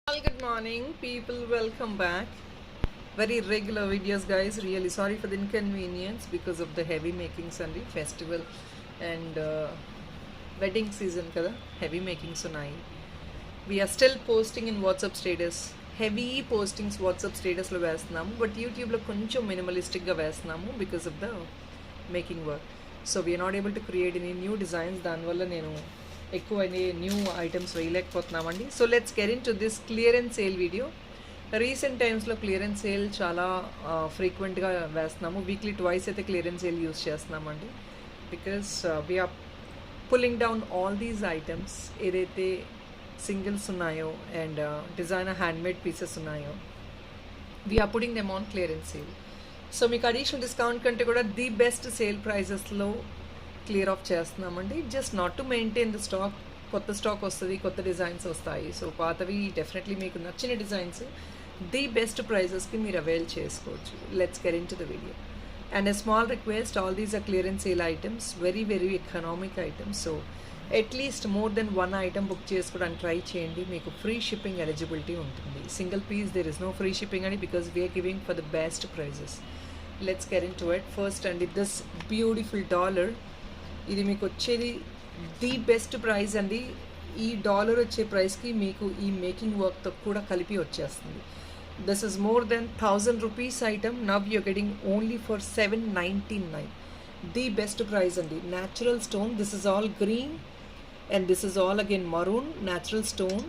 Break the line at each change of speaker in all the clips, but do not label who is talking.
Well, good morning, people. Welcome back. Very regular videos, guys. Really sorry for the inconvenience because of the heavy making Sunday festival and wedding season. Kada heavy makings ఉన్నాయి. We are still posting in WhatsApp status. Heavy postings WhatsApp status లో వేస్తున్నాము. But YouTube లో కొంచెం minimalistic గా వేస్తున్నాము because of the making work. So we are not able to create any new designs. దానివల్ల నేను ఎక్కువ న్యూ ఐటమ్స్ వేయలేకపోతున్నామండి. So let's get in to this clearance sale video. Recent టైమ్స్లో క్లియరెన్స్ సేల్ చాలా ఫ్రీక్వెంట్గా వేస్తున్నాము. వీక్లీ ట్వైస్ అయితే clearance sale use చేస్తున్నామండి. Because we are pulling down all these items ఏదైతే సింగిల్స్ ఉన్నాయో అండ్ డిజైనర్ హ్యాండ్మేడ్ పీసెస్ ఉన్నాయో we are putting them on clearance sale. So మీకు అడిషనల్ డిస్కౌంట్ కంటే కూడా ది బెస్ట్ సేల్ ప్రైజెస్లో క్లియర్ ఆఫ్ చేస్తున్నామండి. Just not to maintain the stock. కొత్త stock వస్తుంది, కొత్త డిజైన్స్ వస్తాయి. సో పాతవి డెఫినెట్లీ మీకు నచ్చిన డిజైన్స్ ది బెస్ట్ ప్రైజెస్కి మీరు అవైల్ చేసుకోవచ్చు. Let's get in to the video. And a small request, all these are clearance sale items, very very economic items. So at least more than one item book చేసుకోవడానికి try చేయండి. మీకు free shipping eligibility ఉంటుంది. Single piece there is no free shipping అని, because we are giving for the best prices. Let's get in to it. First అండి, this beautiful dollar. ఇది మీకు వచ్చేది the best price అండి. ఈ డాలర్ వచ్చే ప్రైస్కి మీకు ఈ మేకింగ్ వర్క్తో కూడా కలిపి వచ్చేస్తుంది. This is more than 1000 rupees item. Now you're getting only for 799. The best price అండి. Natural stone. This is all green and this is all again maroon. Natural stone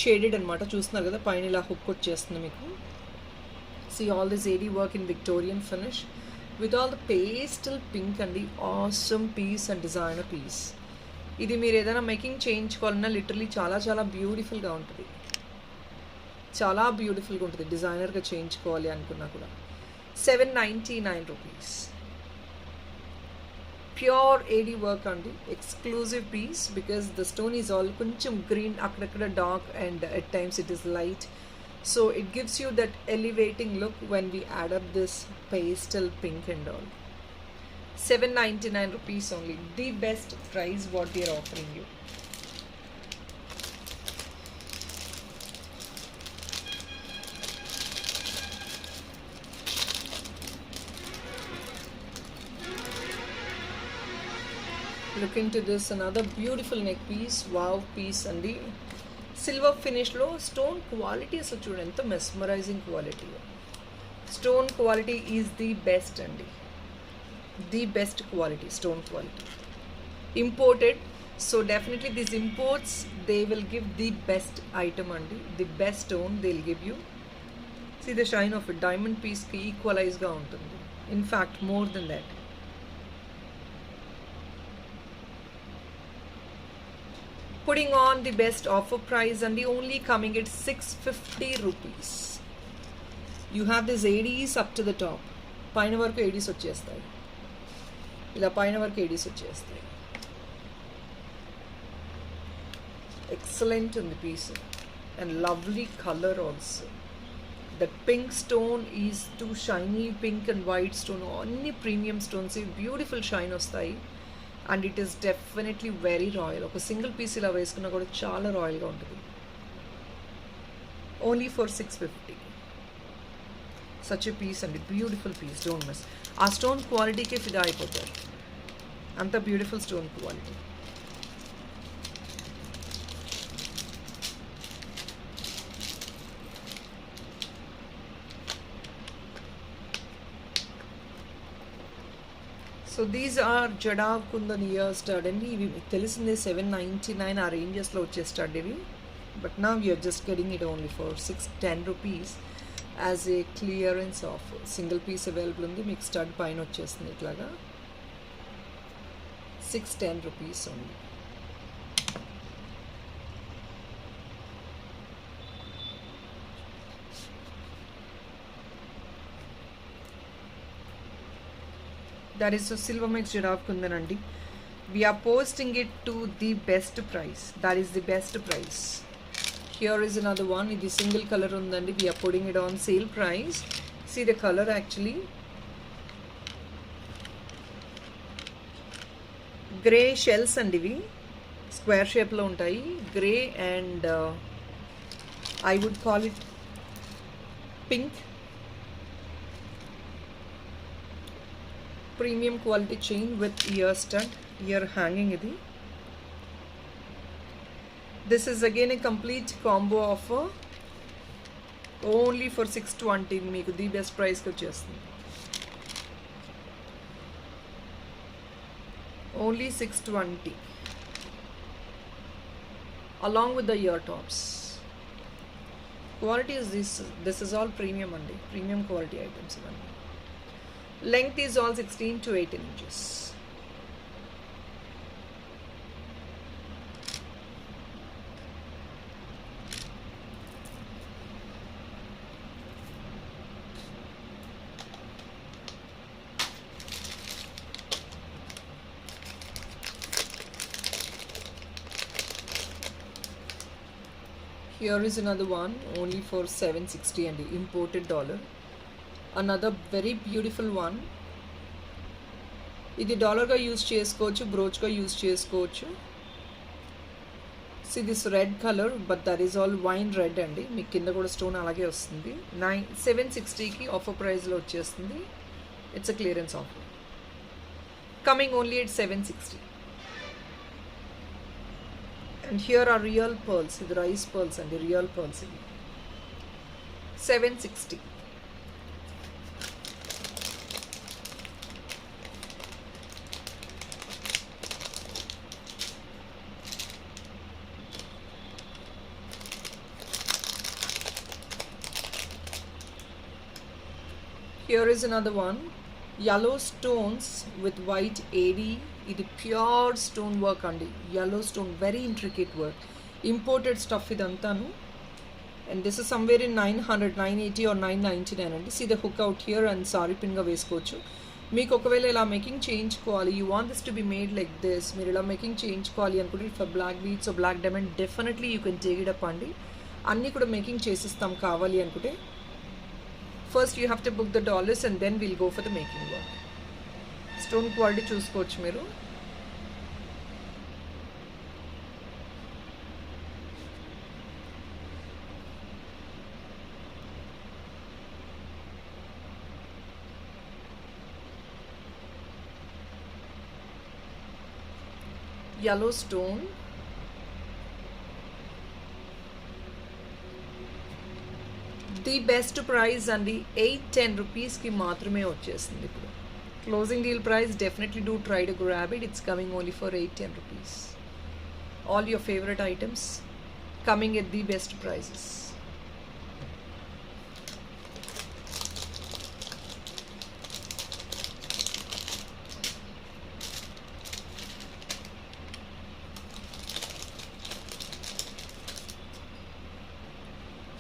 shaded అనమాట. చూస్తున్నారు కదా, పైన ఇలా హుక్ వచ్చేస్తుంది మీకు. See all this AD work in Victorian finish with all the pastel pink and the awesome piece and designer piece. ఇది మీరు ఏదైనా మేకింగ్ చేయించుకోవాలన్నా లిటరలీ చాలా చాలా బ్యూటిఫుల్గా ఉంటుంది. చాలా బ్యూటిఫుల్గా ఉంటుంది డిజైనర్గా చేయించుకోవాలి అనుకున్నా కూడా. 799 రూపీస్. ప్యూర్ ఏడీ వర్క్ అండి. Exclusive piece because the stone is all కొంచెం గ్రీన్, అక్కడక్కడ dark and at times it is light. So it gives you that elevating look when we add up this pastel pink and all. 799 rupees only. The best price what we are offering you. Look into this, another beautiful neck piece. Wow piece and the silver ఫినిష్లో stone quality అసలు చూడండి ఎంత mesmerising quality. Stone quality is the best అండి. The best quality stone quality. Imported. So definitely these imports they will give the best item అండి. The best stone they will give you. See the shine of it. Diamond పీస్కి ఈక్వలైజ్గా ఉంటుంది. In fact more than that. Putting on the best offer price and the only coming at 650 rupees. You have this ADs up to the top. పైన వరకు ADs వచ్చేస్తాయి. ఇలా పైన వరకు ADs వచ్చేస్తాయి. ఎక్సలెంట్ ఉంది piece and lovely colour also. The pink stone is too shiny. Pink and white stone, అన్ని premium stones, beautiful shine వస్తాయి. And it is definitely very royal. ఒక సింగిల్ పీస్ ఇలా వేసుకున్నా కూడా చాలా రాయల్గా ఉంటుంది. Only for 650. Such a piece అండి. Beautiful piece. Don't miss. ఆ స్టోన్ క్వాలిటీకే ఫిదా అయిపోతారు. అంత beautiful stone quality. So these are jadau kundan ear stud అండి. ఇవి మీకు తెలిసిందే 799 ఆ రేంజెస్లో వచ్చే స్టడ్ ఇవి. But now you're just getting it only for 610 rupees as a clearance off. Single piece available ఉంది. మీకు స్టడ్ పైన వచ్చేస్తుంది ఇట్లాగా. 610 rupees only. That is a silver mix giraffe kundan andi. We are posting it to the best price. That is the best price. Here is another one. This single color undandi. We are putting it on sale price. See the color actually. Grey shells and ivi square shape lo untayi. Grey and I would call it pink. Premium quality chain with ear stud, ear hanging idi. This is again a complete combo offer. Only for 620 మీకు the best ప్రైస్కి వచ్చేస్తుంది. Only 620 along with the ear tops. Quality is this is all premium అండి, premium quality items ఇవన్నీ. Length is all 16 to 18 inches. Here is another one, only for 760 and imported dollar. Another very beautiful one. ఇది డాలర్గా use చేసుకోవచ్చు, బ్రోచ్గా use చేసుకోవచ్చు. See this red color, but that is all wine red అండి. మీకు కింద కూడా stone అలాగే వస్తుంది. 760కి offer ప్రైస్లో వచ్చేస్తుంది. It's a clearance offer. Coming only at 760. And here are real pearls, the rice pearls and the real pearls. 760. Here is another one, yellow stones with white AD. ఇది pure stone work అండి, yellow stone, very intricate work, imported stuff ఇదంతాను. And this is somewhere in 900, 980 or 999 అండి. See the hook out here and sari పిన్గా వేసుకోవచ్చు. మీకు ఒకవేళ ఇలా making చేయించుకోవాలి, you want this to be made like this, మీరు ఇలా మేకింగ్ చేయించుకోవాలి అనుకుంటే for black beats black diamond definitely you can take it up అండి. అన్నీ కూడా మేకింగ్ చేసిస్తాం కావాలి అనుకుంటే. First you have to book the dollars and then will go for the making work. Stone quality చూసుకోవచ్చు మీరు. yellow stone, the best price అండి. 810 రూపీస్కి మాత్రమే వచ్చేస్తుంది ఇప్పుడు. Closing deal price, definitely do try to grab it. It's coming only for 810 rupees. All your favorite items coming at the best prices.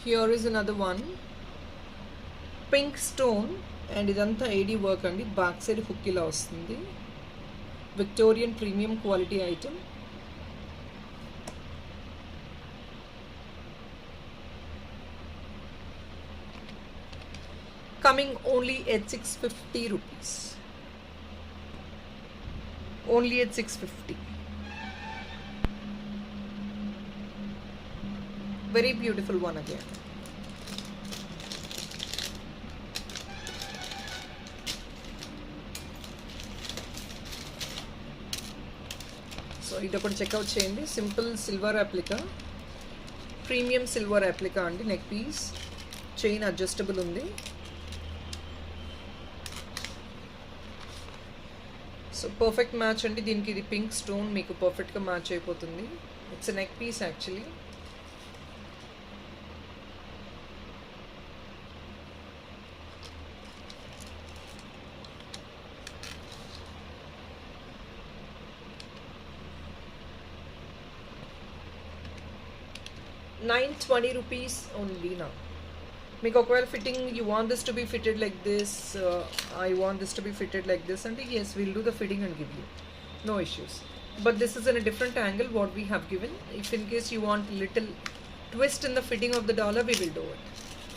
Here is another one, pink stone, and ఇదంతా AD work అండి. Back side hook ఇలా వస్తుంది. Victorian premium quality item. Coming only at 650 rupees. Only at 650. Very beautiful one again. So ఇది ఒకటి check out చేయండి. Simple silver అప్లికా, premium silver అప్లికా అండి. నెక్ పీస్, చైన్ అడ్జస్టబుల్ ఉంది. సో పర్ఫెక్ట్ మ్యాచ్ అండి దీనికి. ఇది పింక్ స్టోన్ మీకు పర్ఫెక్ట్గా మ్యాచ్ అయిపోతుంది. It's a neck piece actually. $920 rupees only now. మీకు ఒకవేళ fitting you want this to B fitted like this, I want this to B fitted like this అంటే yes, we'll do the fitting and give you, no issues. But this is in a different angle what we have given. If in case you want little twist in the fitting of the dollar, we will do it.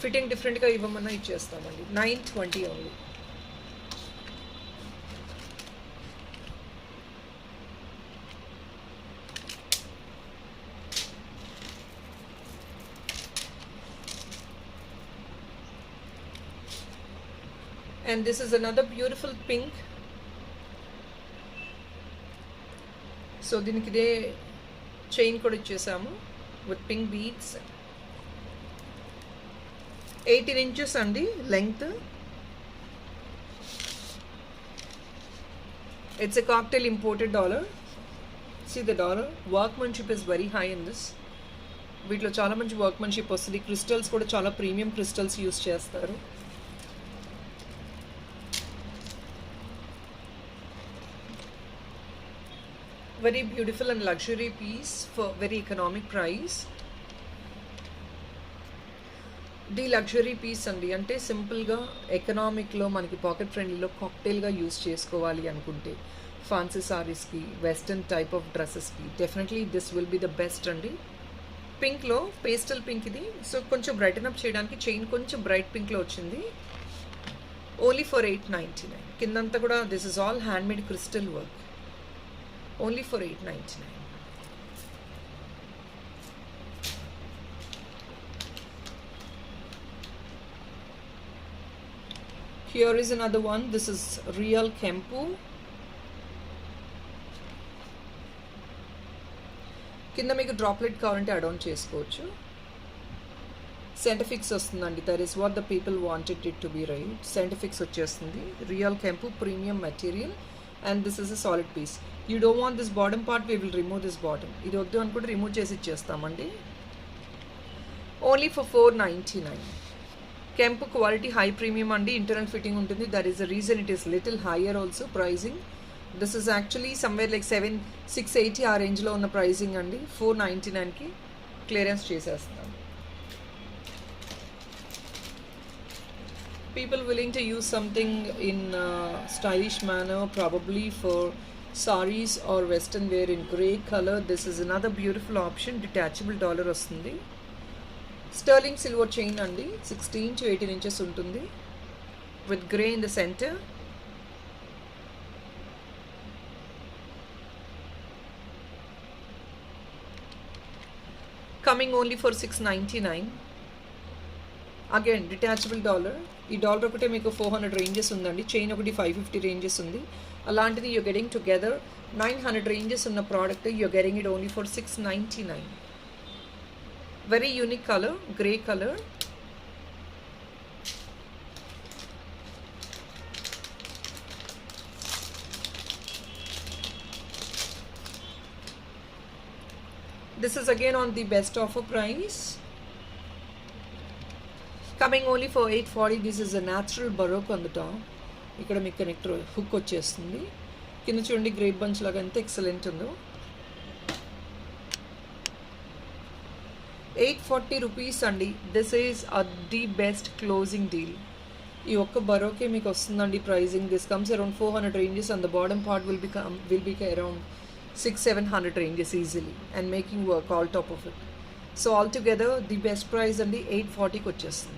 Fitting different గా ఇవ్వమన్నా ఇచ్చేస్తామండి. 920 only. And this is another beautiful pink. So దీనికి ఇదే chain కూడా ఇచ్చేసాము with pink beads. 18 inches అండి length. It's a cocktail imported dollar. See the dollar workmanship is very high in this. వీటిలో చాలా మంచి workmanship వస్తుంది. Crystals కూడా చాలా ప్రీమియం క్రిస్టల్స్ యూస్ చేస్తారు. Very beautiful and luxury piece for very economic price. The luxury piece అండి, అంటే సింపుల్గా ఎకనామిక్లో మనకి పాకెట్ ఫ్రెండ్లీలో కాక్టైల్గా యూస్ చేసుకోవాలి అనుకుంటే ఫ్యాన్సీ సారీస్కి, వెస్టర్న్ టైప్ ఆఫ్ డ్రెస్సెస్కి definitely this will be the best అండి. పింక్లో పేస్టల్ పింక్ ఇది. సో కొంచెం బ్రైటన్ అప్ చేయడానికి చైన్ కొంచెం బ్రైట్ పింక్లో వచ్చింది. Only for 899. కిందంతా కూడా this is all handmade crystal work. Only for 899. Here is another one. This is real Kempu. కింద మీకు డ్రాప్లెట్ కావాలంటే అడ్ ఆన్ చేసుకోవచ్చు. సెంటిఫిక్స్ వస్తుందండి. That is what the people wanted it to be right. సెంటిఫిక్స్ వచ్చేస్తుంది. Real kempu premium material and this is a solid piece. You don't want this bottom part, we will remove this bottom. ఇది వద్దు అనుకుంటే remove చేసి ఇచ్చేస్తామండి. Only for 499. కెంపు quality high premium అండి. Internal fitting ఉంటుంది. That is the reason it is little higher also pricing. This is actually somewhere like 680 ఆ రేంజ్లో ఉన్న ప్రైజింగ్ అండి. 499కి క్లియరెన్స్ చేసేస్తున్నాం. People willing to use something in stylish manner, probably for sarees or western wear in grey color. This is another beautiful option. Detachable dollar వస్తుంది. Sterling silver chain అండి. 16 to 18 inches ఉంటుంది. With grey in the center. Coming only for 699. Again detachable dollar. ఈ dollar ఒకటే మీకు 400 ranges ఉందండి. Chain ఒకటి 550 ranges ఉంది. అలాంటిది యూ గెటింగ్ టుగెదర్ 900 రేంజెస్ ఉన్న product you getting it only for 699. Very unique colour, grey colour. This is again on the best offer price. Coming only for 840. This is a natural baroque on the top. ఇక్కడ మీకు connector hook వచ్చేస్తుంది. కింద చూడండి grape bunch లాగా ఎంత excellent ఉందో. 840 rupees అండి. This is the best closing deal. ఈ ఒక్క బరోకే మీకు వస్తుందండి pricing. This comes around 400 ranges and the bottom part will be around 600-700 ranges easily and making work all top of it. So altogether the best price and the 840 వచ్చేస్తుంది.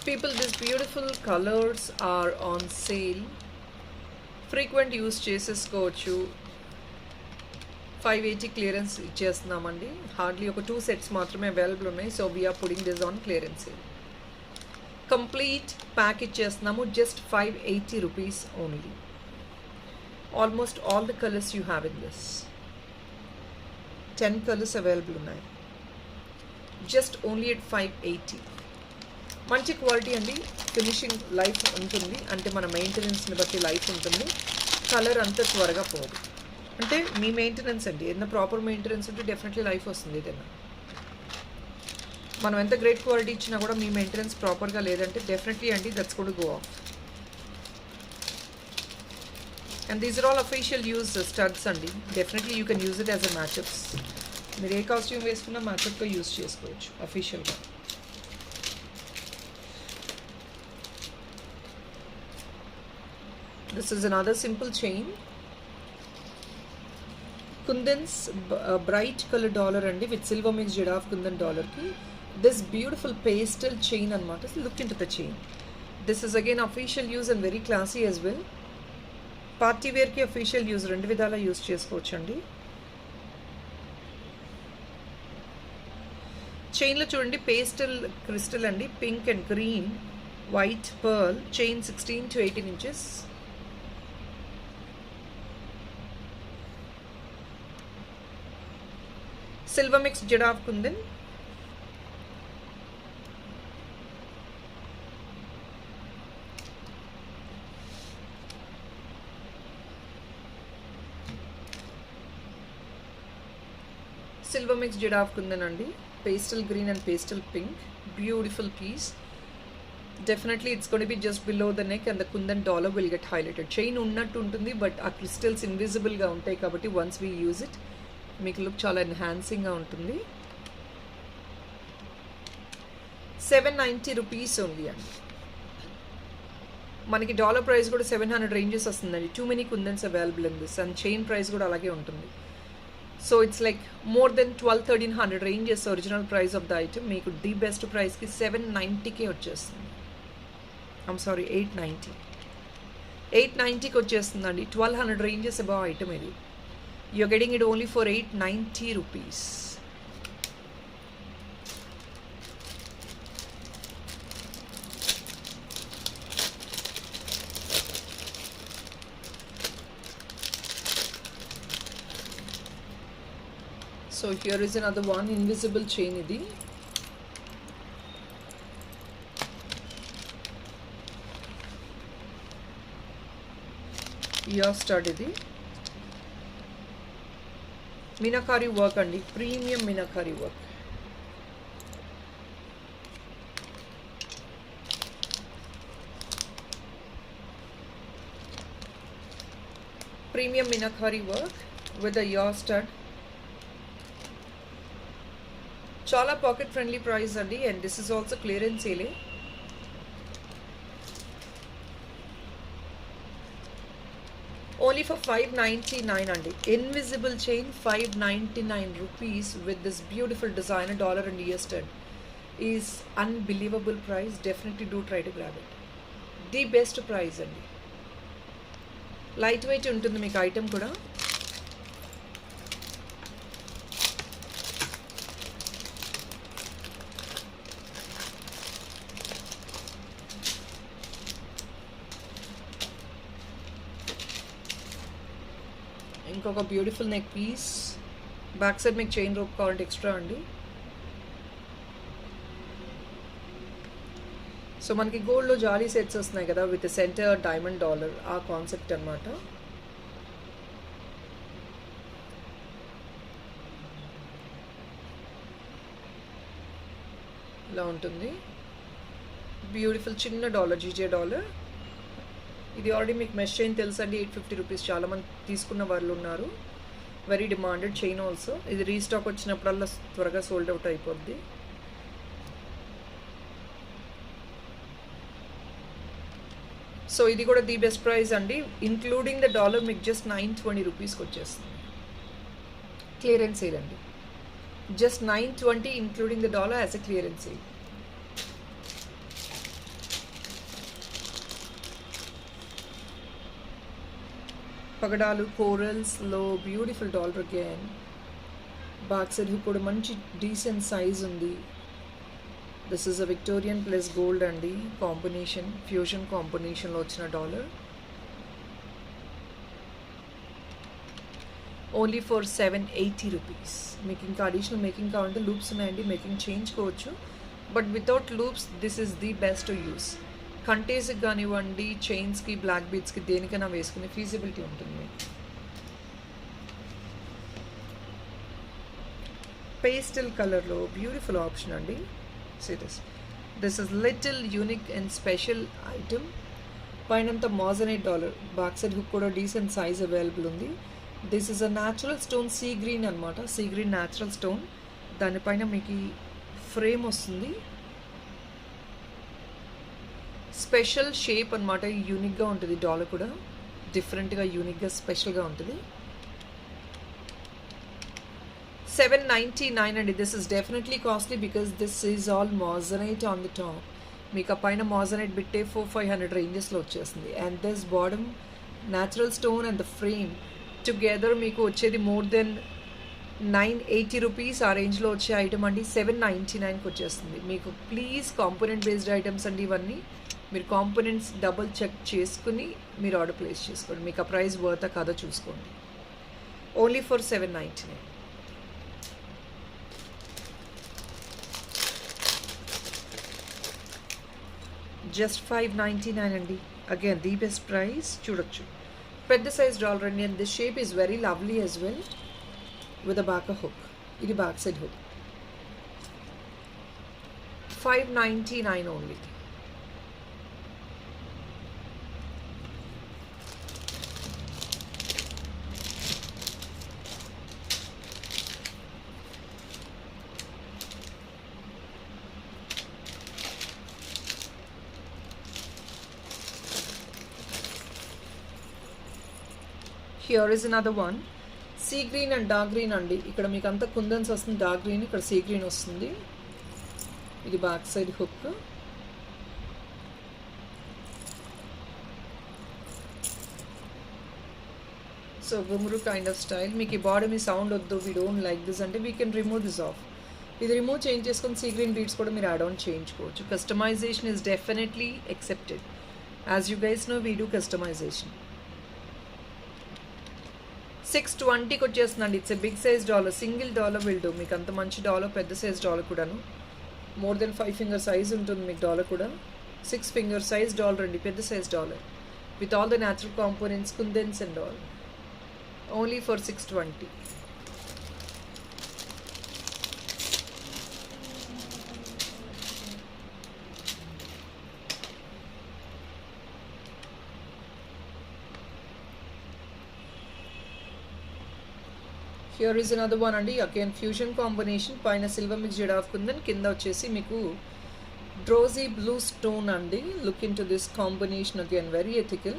People, these beautiful colors are on sale. Frequent use చేసేసుకోవచ్చు. 580 clearance ఇచ్చేస్తున్నామండి. Hardly ఒక 2 sets మాత్రమే available ఉన్నాయి. So we are putting this on clearance sale. Complete pack ఇచ్చేస్తున్నాము. Just 580 rupees only. Almost all the colours you have in this. 10 colours available ఉన్నాయి. Just only at 580. మంచి quality అండి. Finishing life ఉంటుంది, అంటే మన మెయింటెనెన్స్ని బట్టి లైఫ్ ఉంటుంది. కలర్ అంత త్వరగా పోదు. అంటే మీ మెయింటెనెన్స్ అండి. ఏదైనా ప్రాపర్ మెయింటెనెన్స్ ఉంటే డెఫినెట్లీ లైఫ్ వస్తుంది. ఏదైనా మనం ఎంత గ్రేట్ క్వాలిటీ ఇచ్చినా కూడా మీ మెయింటెనెన్స్ ప్రాపర్గా లేదంటే డెఫినెట్లీ అండి that's going to go off. And these are all official use studs అండి. Definitely you can use it as a matchups. మీరు ఏ కాస్ట్యూమ్ వేసుకున్నా మ్యాచప్గా యూజ్ చేసుకోవచ్చు అఫీషియల్గా. This is another simple chain. Kundans bright colour dollar అండి with silver mix జెడ్ of kundan డాలర్కి దిస్ బ్యూటిఫుల్ పేస్టల్ చైన్ అనమాట. Look in to the chain. This is again official use and very classy as well. Party వేర్కి official use రెండు విధాలా use చేసుకోవచ్చు అండి. చైన్లో చూడండి పేస్టల్ క్రిస్టల్ అండి, pink and green white pearl, chain 16 to 18 inches. Silver mix jadau kundan, silver mix jadau kundan అండి, pastel green and pastel pink, beautiful piece. Definitely it's going to be just below the neck and the kundan dollar will get highlighted. Chain unnattu untundi but ఆ crystals invisible గా ఉంటాయి కాబట్టి once we use it మీకు look చాలా enhancing గా ఉంటుంది. 790 rupees only అండి. మనకి డాలర్ ప్రైస్ కూడా 700 రేంజెస్ వస్తుందండి. Too many kundans available in this and chain price కూడా అలాగే ఉంటుంది. So it's like more than 1200-1300 ranges original price of the item మీకు ది బెస్ట్ ప్రైస్కి 790కే వచ్చేస్తుంది. ఐమ్ సారీ 890కి వచ్చేస్తుందండి. 1200 రేంజెస్ అబౌవ్ ఐటమ్ ఇది. You're getting it only for 890 rupees. So here is another one, invisible chain idi. Ear stud idi. Meenakari work andi, premium Meenakari work. Premium Meenakari work with the ear stud. చాలా pocket friendly price అండి and this is also clearance సేలే. Only for 599 అండి. Invisible chain 599 rupees with this beautiful designer dollar and ear stud is unbelievable price. Definitely do try to grab it. The best price అండి. Light weight ఉంటుంది మీకు item కూడా. ఇంకొక beautiful neck piece. Back side మీకు chain rope కావాలంటే extra అండి. So మనకి గోల్డ్లో జాలీ సెట్స్ వస్తున్నాయి కదా విత్ సెంటర్ డైమండ్ డాలర్, ఆ కాన్సెప్ట్ అనమాట. ఇలా ఉంటుంది. బ్యూటిఫుల్ చిన్న డాలర్, జీజే డాలర్. ఇది ఆల్రెడీ మీకు మెష్ చైన్ తెలుసు అండి, 850 రూపీస్. చాలామంది తీసుకున్న వాళ్ళు ఉన్నారు. Very demanded chain also. ఇది రీస్టాక్ వచ్చినప్పుడల్లా త్వరగా సోల్డ్ అవుట్ అయిపోద్ది. సో ఇది కూడా ది బెస్ట్ ప్రైస్ అండి. ఇంక్లూడింగ్ ద డాలర్ మీకు జస్ట్ 920 రూపీస్కి వచ్చేస్తుంది. క్లియరెన్స్ సేల్ అండి. Just 920 including the dollar as a clearance sale. పగడాలు కోరల్స్లో beautiful dollar again. Back side కూడా మంచి డీసెంట్ సైజ్ ఉంది. This is a Victorian plus gold అండి కాంబినేషన్, ఫ్యూజన్ కాంబినేషన్లో వచ్చిన డాలర్. Only for 780 rupees. మీకు ఇంకా అడిషనల్ మేకింగ్ కావాలంటే లూప్స్ ఉన్నాయండి, మేకింగ్ చేయించుకోవచ్చు. But without loops this is the best to use. కంటేస్కి కానివ్వండి, చైన్స్కి, బ్లాక్ బీడ్స్కి, దేనికైనా వేసుకునే ఫీజిబిలిటీ ఉంటుంది. పేస్టల్ కలర్లో బ్యూటిఫుల్ ఆప్షన్ అండి. This is little unique and special item. పైనంతా moissanite dollar. Back side hook కూడా డీసెంట్ సైజ్ అవైలబుల్ ఉంది. This is a natural stone, sea green అనమాట. Sea green natural stone. దానిపైన మీకు ఈ ఫ్రేమ్ వస్తుంది. స్పెషల్ షేప్ అనమాట. యూనిక్గా ఉంటుంది డాలర్ కూడా. డిఫరెంట్గా, యూనిక్గా, స్పెషల్గా ఉంటుంది. 799 అండి. This is definitely costly because this is all moissanite on the top. మీకు ఆ పైన మాజనైట్ బిట్టే 400-500 రేంజెస్లో వచ్చేస్తుంది. And this bottom natural stone and the frame together మీకు వచ్చేది మోర్ దెన్ 980 రూపీస్ ఆ రేంజ్లో వచ్చే ఐటమ్ అండి 799కి వచ్చేస్తుంది మీకు. ప్లీజ్ కాంపోనెంట్ బేస్డ్ ఐటమ్స్ అండి ఇవన్నీ. మీరు కాంపోనెంట్స్ డబుల్ చెక్ చేసుకుని మీరు ఆర్డర్ ప్లేస్ చేసుకోండి. మీకు ఆ ప్రైస్ వర్తా కాదో చూసుకోండి. Only for 799. జస్ట్ 599 అండి. Again the best price. చూడొచ్చు పెద్ద సైజ్ డాలర్ అండి. And this shape is very lovely as well with a back hook. ఇది back side hook. 599 only. Here is another one. Sea green and dark green అండి. ఇక్కడ మీకు అంతా కుందన్స్ వస్తుంది dark green, ఇక్కడ సీ గ్రీన్ వస్తుంది. ఇది బ్యాక్ సైడ్ హుక్. సో గుమ్రు కైండ్ ఆఫ్ స్టైల్. మీకు ఈ బాడీ మీ సౌండ్ వద్దు, వీ డోంట్ లైక్ దిస్ అంటే we can remove this off. ఇది రిమూవ్ చేంజ్ చేసుకొని సీ గ్రీన్ బీడ్స్ కూడా మీరు యాడ్ ఆన్ చేయించుకోవచ్చు. Customization is definitely accepted. As you guys know we do customization. 620కి వచ్చేస్తుందండి. It's a big size dollar. Single dollar will do. మీకు అంత మంచి డాలర్, పెద్ద సైజ్ డాలర్ కూడాను. మోర్ దెన్ 5 ఫింగర్ సైజ్ ఉంటుంది మీకు డాలర్ కూడా. 6 ఫింగర్ సైజ్ డాలర్ అండి, పెద్ద size dollar with all the natural components, kundans and all. Only for 620. Here is another one అండి. Again fusion combination. పైన సిల్వర్ మిక్స్ జెడ్ ఆఫ్ కుందన్, కింద వచ్చేసి మీకు డ్రోజీ బ్లూ స్టోన్ అండి. Look in to this combination. Again very ethical.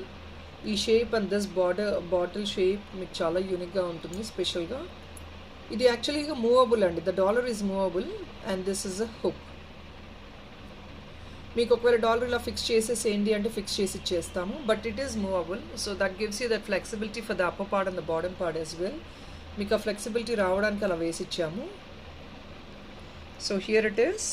ఈ shape and this bottle shape మీకు చాలా యూనిక్గా ఉంటుంది స్పెషల్గా. ఇది యాక్చువల్గా మూవబుల్ అండి. The dollar is movable and this is a hook. మీకు ఒకవేళ డాలర్ ఇలా ఫిక్స్ చేసేసేయండి అంటే ఫిక్స్ చేసి ఇచ్చేస్తాము, but it is movable. So that gives you that flexibility for the upper part and the bottom part as well. మీకు ఆ flexibility రావడానికి అలా వేసి ఇచ్చాము. So here it is.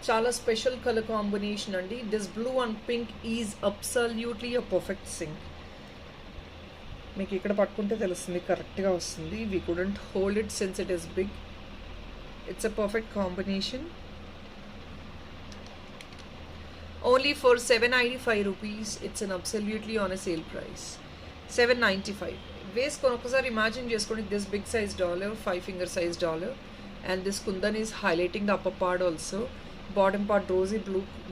చాలా స్పెషల్ కలర్ కాంబినేషన్ అండి. This blue and pink is absolutely a perfect sync. మీకు ఇక్కడ పట్టుకుంటే తెలుస్తుంది, కరెక్ట్గా వస్తుంది. We couldn't hold it since it is big. It's a perfect combination. Only for 795 rupees. It's an absolutely on a sale price. 795. వేసుకొని ఒకసారి imagine చేసుకోండి. This big size dollar, 5 finger size dollar, and this kundan is highlighting the upper part also. Bottom part rosy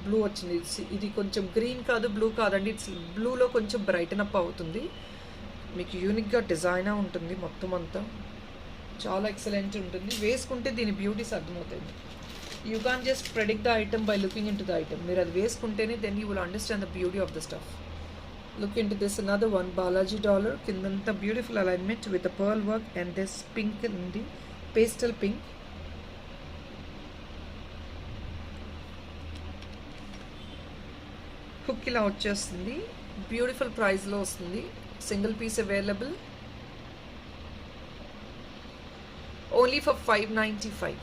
blue వచ్చింది. ఇది కొంచెం green కాదు, blue కాదండి. It's బ్లూలో కొంచెం brighten up అవుతుంది. మీకు యూనిక్గా డిజైన్ ఉంటుంది. మొత్తం అంతా చాలా ఎక్సలెంట్ ఉంటుంది. వేసుకుంటే దీని బ్యూటీస్ అర్థమవుతుంది. You can't just predict the item by looking into the item. మీరు అది వేసుకుంటేనే then you will understand the beauty of the stuff. Look into this another one. Balaji dollar. కిందంతా beautiful alignment with the pearl work and this pink ఉంది, pastel pink. Hook ఇలా వచ్చేస్తుంది. Beautiful ప్రైస్లో వస్తుంది. Single piece available. Only for 595.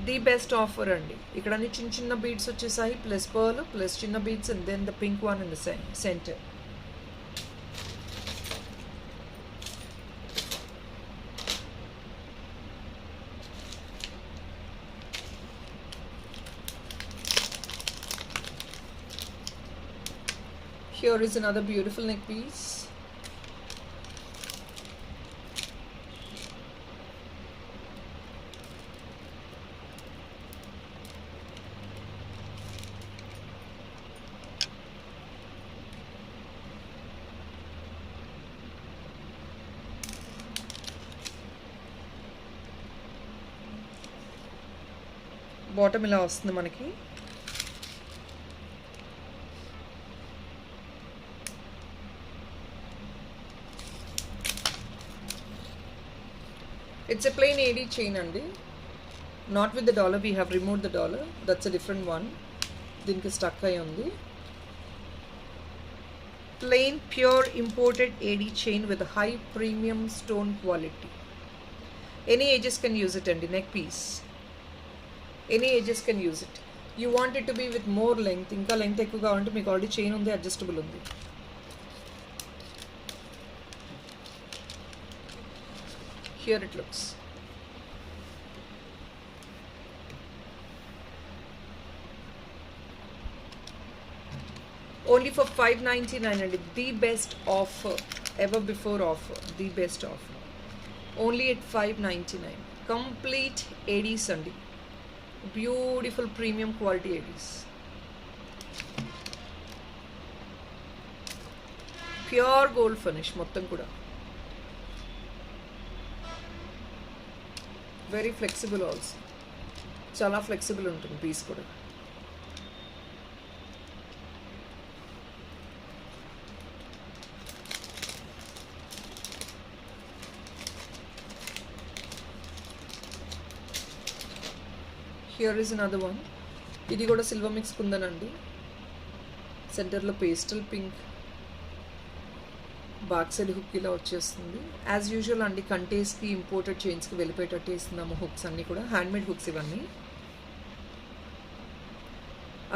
The best offer అండి. ఇక్కడ అన్ని చిన్న చిన్న బీడ్స్ వచ్చేసాయి, ప్లస్ పర్ల్ ప్లస్ చిన్న beads and then the pink one in the centre. Here is another beautiful neck piece. బాటమ్ ఇలా వస్తుంది మనకి. It's a plain AD chain అండి. Not with the dollar, we have remove the dollar. That's a different one. దీనికి stuck అయి ఉంది. plain pure imported AD chain with a high premium stone quality. Any ages can use it, and neck piece. Any ages can use it. You want it to be with more length, ఇంకా length ఎక్కువ కావాలంటే మీకు already chain ఉంది, adjustable ఉంది. Here it looks. Only for $599 and the best offer ever before offer, the best offer. Only at $599. Complete ADs andi. Beautiful premium quality ADs. Pure gold finish మొత్తం కూడా. Very flexible also. చాలా flexible ఉంటుంది piece కూడా. Here is another one. ఇది కూడా silver mix కుందనండి. సెంటర్లో pastel pink, back side hook ఇలా వచ్చేస్తుంది. యాజ్ యూజువల్ అండి, కంటేస్కి ఇంపోర్టెడ్ చైన్స్కి వెళ్ళిపోయేటట్టు వేస్తున్నాము హుక్స్ అన్నీ కూడా. హ్యాండ్మేడ్ హుక్స్ ఇవన్నీ.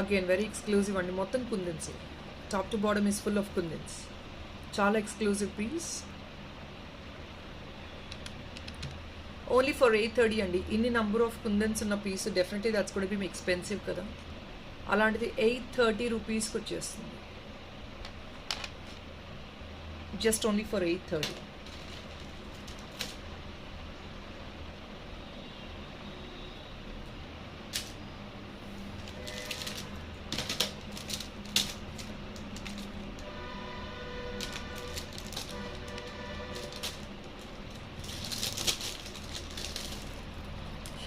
అగైన్ వెరీ ఎక్స్క్లూజివ్ అండి, మొత్తం kundans. Top to bottom is full of kundans. చాలా ఎక్స్క్లూజివ్ పీస్. ఓన్లీ ఫర్ 830 అండి. ఇన్ని నంబర్ ఆఫ్ కుందన్స్ ఉన్న పీస్ డెఫినెట్లీ దట్స్ కూడా బి ఎక్స్పెన్సివ్ కదా. అలాంటిది 830 రూపీస్కి వచ్చేస్తుంది. Just only for 830.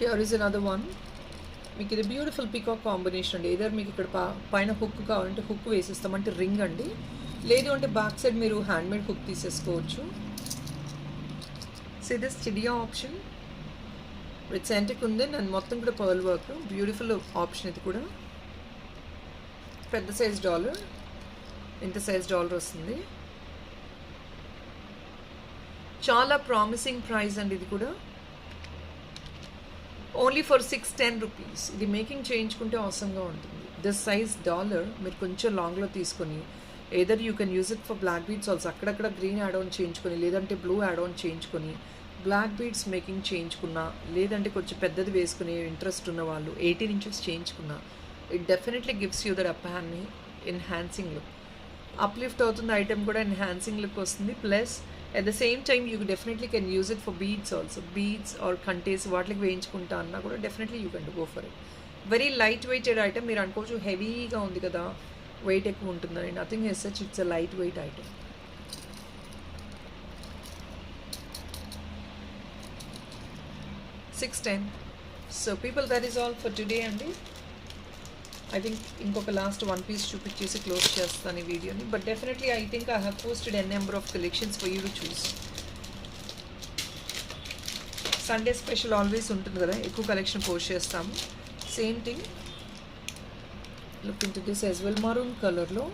Here is another one. మీకు ఇది బ్యూటిఫుల్ పీకాక్ కాంబినేషన్ అండి. ఏదర్ మీకు ఇక్కడ పైన హుక్ కావాలంటే హుక్ వేసేస్తామంటే రింగ్ అండి. లేదు అంటే బ్యాక్ సైడ్ మీరు హ్యాండ్మేడ్ హుక్ తీసేసుకోవచ్చు. సో దిస్ చిడియా ఆప్షన్ విత్ సెంటిక్ ఉంది అండ్ మొత్తం కూడా పర్ల్ వర్క్. బ్యూటిఫుల్ ఆప్షన్ ఇది కూడా. పెద్ద సైజ్ డాలర్, ఇంత సైజ్ డాలర్ వస్తుంది. చాలా ప్రామిసింగ్ ప్రైస్ అండి ఇది కూడా. Only for 610 rupees. ఇది మేకింగ్ చేయించుకుంటే అవసరంగా ఉంటుంది. దిస్ సైజ్ డాలర్ మీరు కొంచెం లాంగ్లో తీసుకొని either you can use it for black beads also. అక్కడక్కడ గ్రీన్ యాడ్ ఆన్ చేయించుకొని, లేదంటే బ్లూ యాడ్ ఆన్ చేయించుకొని బ్లాక్ బీడ్స్ మేకింగ్ చేయించుకున్నా, లేదంటే కొంచెం పెద్దది వేసుకునే ఇంట్రెస్ట్ ఉన్న వాళ్ళు 18 ఇంచెస్ చేయించుకున్నా, it definitely gives you that up hand enhancing look. Uplift అవుతుంది ఐటమ్ కూడా, ఎన్హాన్సింగ్ లుక్ వస్తుంది. Plus at the same time you definitely can use it for beads also. Beads or కంటేస్ వాటికి వేయించుకుంటా అన్నా కూడా definitely you can go for it. Very light weighted item. మీరు అనుకోవచ్చు హెవీగా ఉంది కదా, వెయిట్ ఎక్కువ ఉంటుందని. Nothing as such, it's a light weight item. $610. So people, that is all for today అండి. ఐ థింక్ ఇంకొక లాస్ట్ వన్ పీస్ చూపించేసి క్లోజ్ చేస్తాను ఈ వీడియోని. But definitely I think I have posted an number of collections for you to choose. Sunday special always ఉంటుంది కదా, ఎక్కువ collection post చేస్తాము. Same thing, look in to this as well. Maroon కలర్లో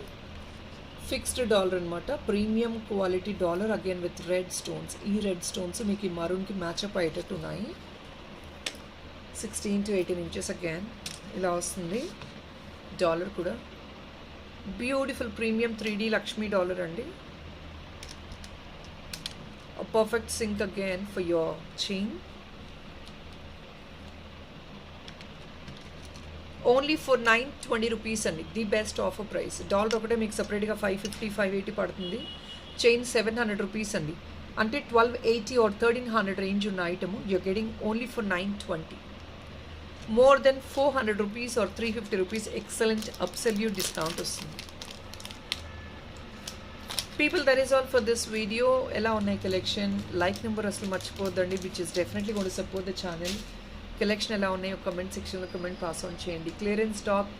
fixed dollar అనమాట, premium quality dollar. Again with red stones. ఈ red stones మీకు ఈ మరూన్కి మ్యాచ్అప్ అయ్యేటట్టు ఉన్నాయి. 16 to 18 ఇంచెస్ అగైన్ ఇలా వస్తుంది. డాలర్ కూడా beautiful premium 3D Lakshmi dollar అండి. Perfect sync again for your chain. Only for 920 rupees అండి. The best offer price. Dollar ఒకటే మీకు సపరేట్గా 550, 580 పడుతుంది. చైన్ 700 రూపీస్ అండి. అంటే 1280 or 1300 రేంజ్ ఉన్న item you're getting only for 920. More than 400 rupees or 350 rupees excellent absolute discount వస్తుంది. People, that is all for this video. ఎలా ఉన్నాయి కలెక్షన్? లైక్ నెంబర్ అసలు మర్చిపోద్దండి, which is definitely going to support the channel. Collection ఎలా ఉన్నాయో comment సెక్షన్లో comment pass on చేయండి. Clearance stock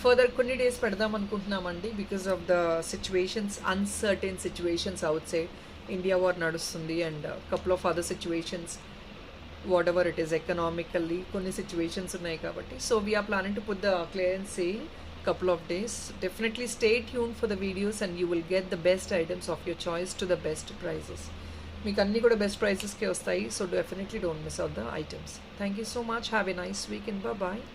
further కొన్ని డేస్ పెడదాం అనుకుంటున్నామండి, because of the situations, uncertain situations outside. India war నడుస్తుంది and couple of other situations, whatever it is economically కొన్ని situations ఉన్నాయి కాబట్టి. So we're planning to put the clearance sale couple of days. Definitely stay tuned for the videos and you will get the best items of your choice to the best prices. మీకు అన్నీ కూడా best ప్రైసెస్కే వస్తాయి. So definitely don't miss out the items. Thank you so much. Have a nice week and bye.